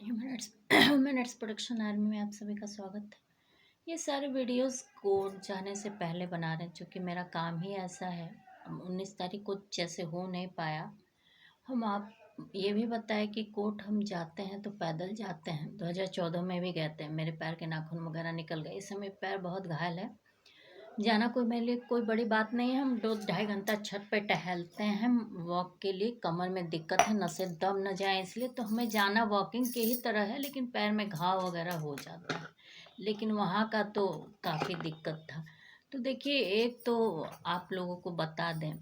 Human human production army में आप सभी का स्वागत है। ये सारे वीडियोस कोर्ट जाने से पहले बना रहे हैं, क्योंकि मेरा काम ही ऐसा है। 19 तारीख को जैसे हो नहीं पाया, हम आप ये भी बताएं कि कोर्ट हम जाते हैं तो पैदल जाते हैं। 2014 में भी गए थे, मेरे पैर के नाखून वगैरह निकल गए। इस समय पैर बहुत घायल है। जाना कोई मेरे लिए कोई बड़ी बात नहीं है। हम 2-2.5 घंटा छत पे टहलते हैं वॉक के लिए। कमर में दिक्कत है, नसें दब न जाए इसलिए, तो हमें जाना वॉकिंग की ही तरह है, लेकिन पैर में घाव वगैरह हो जाता है। लेकिन वहाँ का तो काफ़ी दिक्कत था। तो देखिए, एक तो आप लोगों को बता दें,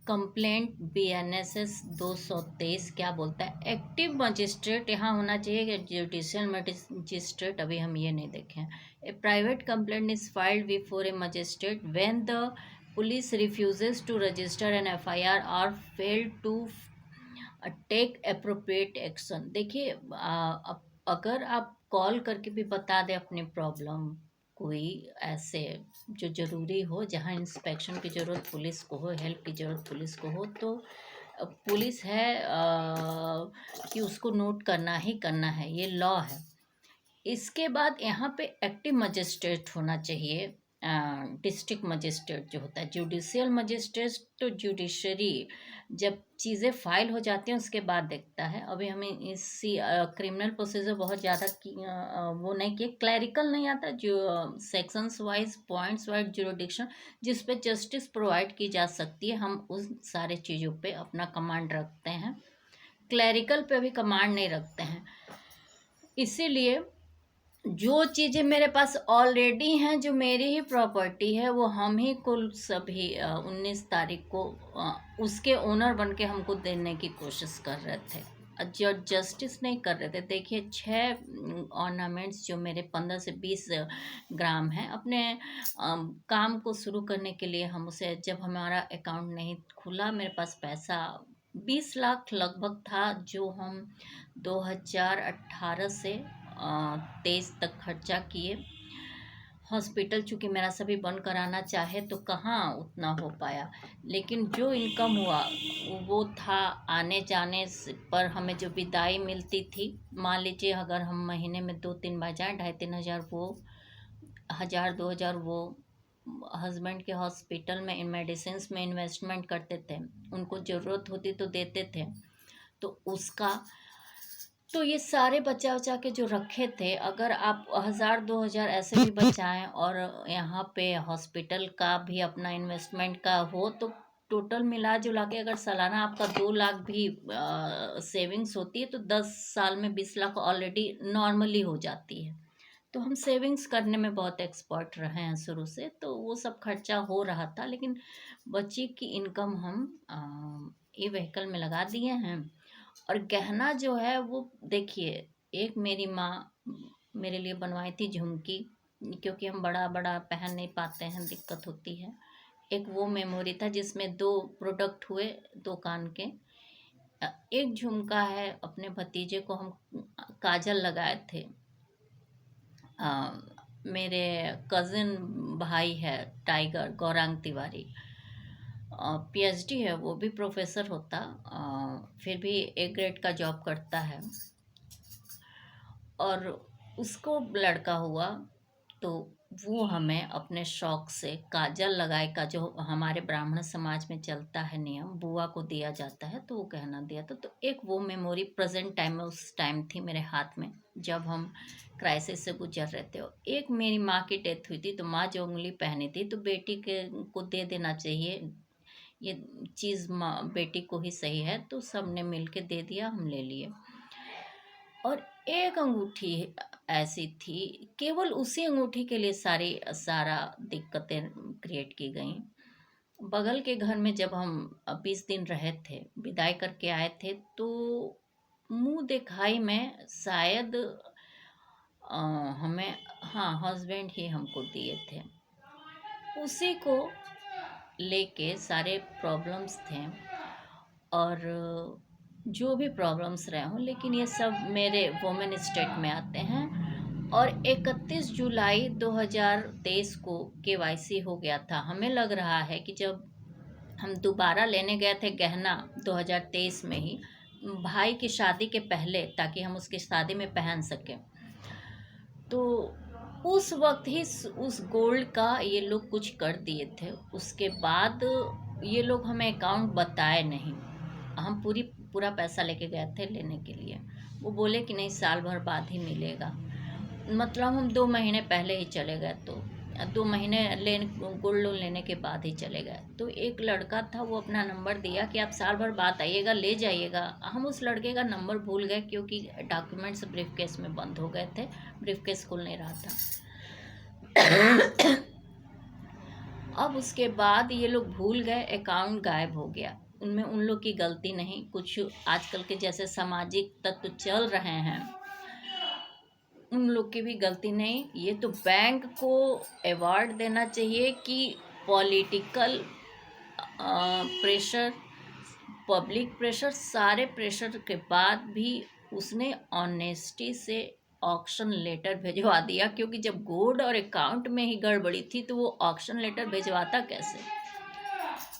कंप्लेंट BNSS 223 क्या बोलता है, एक्टिव मजिस्ट्रेट यहाँ होना चाहिए कि जुडिशियल मजिस्ट्रेट, अभी हम ये नहीं देखें। A private complaint is filed before a magistrate when the police refuses to register an FIR और fail to take appropriate action. देखिए, अगर आप कॉल करके भी बता दें अपनी प्रॉब्लम, कोई ऐसे जो ज़रूरी हो, जहाँ इंस्पेक्शन की ज़रूरत पुलिस को हो, हेल्प की ज़रूरत पुलिस को हो, तो पुलिस है कि उसको नोट करना ही करना है, ये लॉ है। इसके बाद यहाँ पे एक्टिव मजिस्ट्रेट होना चाहिए। डिस्ट्रिक्ट मजिस्ट्रेट जो होता है, जुडिशियल मजिस्ट्रेट तो जुडिशरी जब चीज़ें फाइल हो जाती हैं उसके बाद देखता है। अभी हमें इसी क्रिमिनल प्रोसीजर बहुत ज़्यादा वो नहीं किए, क्लैरिकल नहीं आता, जो sections wise points wise jurisdiction जिस पे जस्टिस प्रोवाइड की जा सकती है, हम उन सारे चीज़ों पे अपना कमांड रखते हैं। क्लैरिकल पे भी कमांड नहीं रखते हैं। इसीलिए जो चीज़ें मेरे पास ऑलरेडी हैं, जो मेरी ही प्रॉपर्टी है, वो हम ही कुल सभी 19 तारीख को उसके ओनर बन के हमको देने की कोशिश कर रहे थे। जो जस्टिस नहीं कर रहे थे। देखिए, 6 ऑर्नामेंट्स जो मेरे 15 से 20 ग्राम हैं, अपने काम को शुरू करने के लिए हम उसे, जब हमारा अकाउंट नहीं खुला, मेरे पास पैसा 20 लाख लगभग था, जो हम 2018 से 23 तक खर्चा किए। हॉस्पिटल चूँकि मेरा सभी बंद कराना चाहे तो कहाँ उतना हो पाया, लेकिन जो इनकम हुआ वो था आने जाने पर हमें जो विदाई मिलती थी। मान लीजिए, अगर हम महीने में 2-3 बार जाएँ, 2,500-3,000 वो, 1,000-2,000 वो हस्बैंड के हॉस्पिटल में मेडिसिन में इन्वेस्टमेंट करते थे, उनको ज़रूरत होती तो देते थे, तो उसका, तो ये सारे बचा उचा के जो रखे थे, अगर आप 1,000-2,000 ऐसे भी बचाएं और यहाँ पे हॉस्पिटल का भी अपना इन्वेस्टमेंट का हो, तो टोटल मिला जुला के अगर सालाना आपका 2 लाख भी सेविंग्स होती है, तो 10 साल में 20 लाख ऑलरेडी नॉर्मली हो जाती है। तो हम सेविंग्स करने में बहुत एक्सपर्ट रहे हैं शुरू से, तो वो सब खर्चा हो रहा था, लेकिन बच्ची की इनकम हम ई व्हीकल में लगा दिए हैं। और गहना जो है वो, देखिए, एक मेरी माँ मेरे लिए बनवाई थी झुमकी, क्योंकि हम बड़ा बड़ा पहन नहीं पाते हैं, दिक्कत होती है। एक वो मेमोरी था जिसमें 2 प्रोडक्ट हुए, 2 कान के। एक झुमका है, अपने भतीजे को हम काजल लगाए थे। मेरे कज़िन भाई है टाइगर गौरांग तिवारी, PhD है, वो भी प्रोफेसर होता, फिर भी A ग्रेड का जॉब करता है, और उसको लड़का हुआ, तो वो हमें अपने शौक से काजल लगाए का, जो हमारे ब्राह्मण समाज में चलता है नियम, बुआ को दिया जाता है, तो वो कहना दिया था। तो एक वो मेमोरी प्रेजेंट टाइम में उस टाइम थी मेरे हाथ में, जब हम क्राइसिस से गुजर रहे थे। और एक मेरी माँ की डेथ हुई थी, तो माँ जो उंगली पहनी थी, तो बेटी के को दे देना चाहिए, ये चीज़ माँ बेटी को ही सही है, तो सब ने मिल के दे दिया, हम ले लिए। और एक अंगूठी ऐसी थी, केवल उसी अंगूठी के लिए सारा दिक्कतें क्रिएट की गई। बगल के घर में जब हम 20 दिन रहे थे, विदाई करके आए थे, तो मुंह दिखाई में शायद हमें, हाँ, हस्बैंड ही हमको दिए थे, उसी को लेके सारे प्रॉब्लम्स थे। और जो भी प्रॉब्लम्स रहे हों, लेकिन ये सब मेरे वुमेन स्टेट में आते हैं। और 31 जुलाई 2023 को KYC हो गया था। हमें लग रहा है कि जब हम दोबारा लेने गए थे गहना 2023 में ही, भाई की शादी के पहले, ताकि हम उसकी शादी में पहन सकें। तो उस वक्त ही उस गोल्ड का ये लोग कुछ कर दिए थे। उसके बाद ये लोग हमें अकाउंट बताए नहीं। हम पूरा पैसा लेके गए थे लेने के लिए। वो बोले कि नहीं, साल भर बाद ही मिलेगा। मतलब हम 2 महीने पहले ही चले गए, तो 2 महीने गोल्ड लोन लेने के बाद ही चले गए। तो एक लड़का था, वो अपना नंबर दिया कि आप साल भर बाद आइएगा, ले जाइएगा। हम उस लड़के का नंबर भूल गए, क्योंकि डॉक्यूमेंट्स ब्रीफकेस में बंद हो गए थे, ब्रीफकेस खुल नहीं रहा था। अब उसके बाद ये लोग भूल गए, अकाउंट गायब हो गया। उनमें उन लोग की गलती नहीं। कुछ आजकल के जैसे सामाजिक तत्व चल रहे हैं, उन लोग की भी गलती नहीं। ये तो बैंक को अवार्ड देना चाहिए कि पॉलिटिकल प्रेशर, पब्लिक प्रेशर, सारे प्रेशर के बाद भी उसने ऑनेस्टी से ऑक्शन लेटर भिजवा दिया। क्योंकि जब गोल्ड और अकाउंट में ही गड़बड़ी थी, तो वो ऑक्शन लेटर भिजवाता कैसे?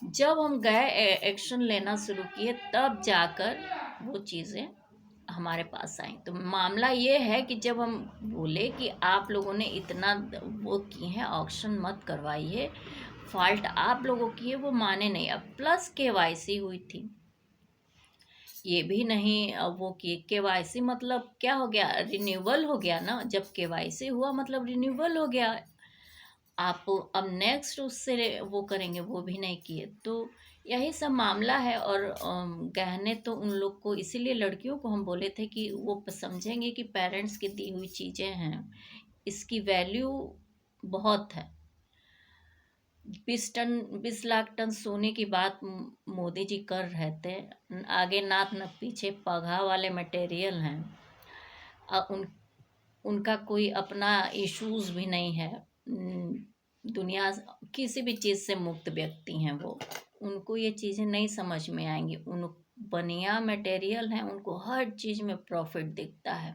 जब हम गए एक्शन लेना शुरू किए, तब जाकर वो चीज़ें हमारे पास आई। तो मामला ये है कि जब हम बोले कि आप लोगों ने इतना वो किए हैं, ऑक्शन मत करवाइए, फॉल्ट आप लोगों की है, वो माने नहीं। अब प्लस केवाईसी हुई थी, ये भी नहीं वो किए। केवाईसी मतलब क्या हो गया? रिन्यूअल हो गया ना। जब केवाईसी हुआ मतलब रिन्यूअल हो गया। आप अब नेक्स्ट उससे वो करेंगे, वो भी नहीं किए। तो यही सब मामला है। और गहने तो उन लोग को, इसीलिए लड़कियों को हम बोले थे कि वो समझेंगे कि पेरेंट्स की दी हुई चीज़ें हैं, इसकी वैल्यू बहुत है। 20 लाख टन सोने की बात मोदी जी कर रहे थे। आगे नाक न पीछे पगहा वाले मटेरियल हैं। उन उनका कोई अपना इश्यूज भी नहीं है। दुनिया किसी भी चीज़ से मुक्त व्यक्ति हैं वो। उनको ये चीज़ें नहीं समझ में आएंगी। उन बनिया मटेरियल हैं, उनको हर चीज़ में प्रॉफिट दिखता है।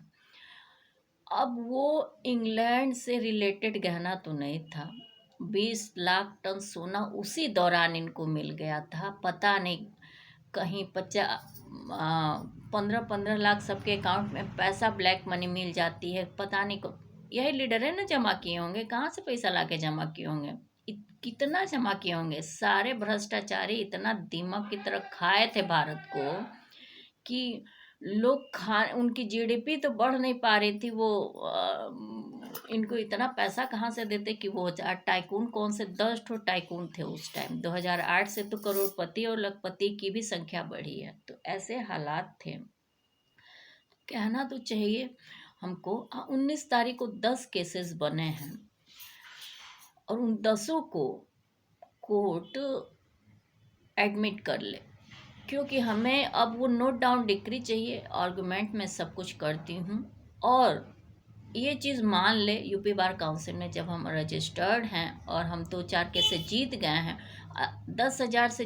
अब वो इंग्लैंड से रिलेटेड गहना तो नहीं था। 20 लाख टन सोना उसी दौरान इनको मिल गया था। पता नहीं कहीं 15-15 लाख सबके अकाउंट में पैसा, ब्लैक मनी मिल जाती है। पता नहीं को यही लीडर है ना जमा किए होंगे। कहाँ से पैसा लाके जमा किए होंगे? कितना जमा किए होंगे? सारे भ्रष्टाचारी इतना दिमाग की तरह खाए थे भारत को कि लोग खा उनकी जीडीपी तो बढ़ नहीं पा रही थी। वो इनको इतना पैसा कहाँ से देते कि वो टाइकून, कौन से 10 ठो टाइकून थे उस टाइम। 2008 से तो करोड़पति और लखपति की भी संख्या बढ़ी है। तो ऐसे हालात थे। कहना तो चाहिए हमको। 19 तारीख को 10 केसेस बने हैं, और उन 10 को कोर्ट एडमिट कर ले। क्योंकि हमें अब वो नोट डाउन डिक्री चाहिए। आर्गूमेंट में सब कुछ करती हूँ। और ये चीज़ मान ले, यूपी बार काउंसिल में जब हम रजिस्टर्ड हैं और हम 2-4 केसेस जीत गए हैं, 10,000 से